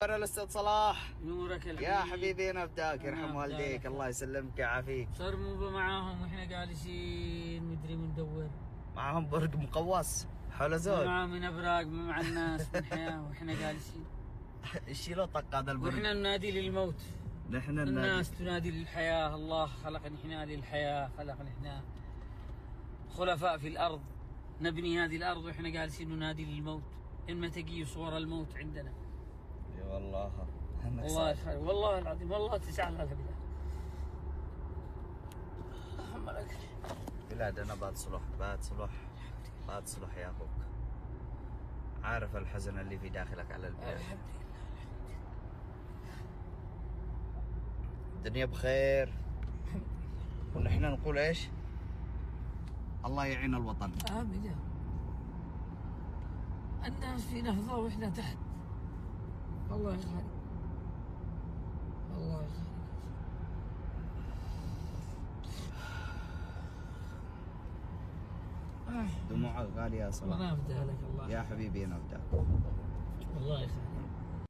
انا الاستاذ صلاح. نورك الحبيب يا حبيبي انا فداك، يرحم والديك، الله يسلمك ويعافيك. صار مو معاهم واحنا جالسين مدري مندور معاهم برق مقواس حول زود، معاهم من ابراق مع الناس من حياه واحنا جالسين. الشيلو طق هذا البرق. واحنا ننادي للموت، نحن الناس تنادي للحياه. الله خلقنا احنا للحياه، خلقنا احنا خلفاء في الارض، نبني هذه الارض واحنا جالسين ننادي للموت. إما تجي صور الموت عندنا. اي والله والله خير، والله العظيم، والله تزعل هذا بالله. اللهم لك بلادنا بعد صلح، بعد صلح، بعد صلح يا اخوك. عارف الحزن اللي في داخلك على البلاد. الحمد لله. الدنيا بخير. ونحن نقول ايش؟ الله يعين الوطن. امين يا رب. الناس في نهضه واحنا تحت. الله يخليك، الله يخليك. دموعك غالية يا صلاح. انا افدى لك الله. يا حبيبي انا افداك. الله يخليك.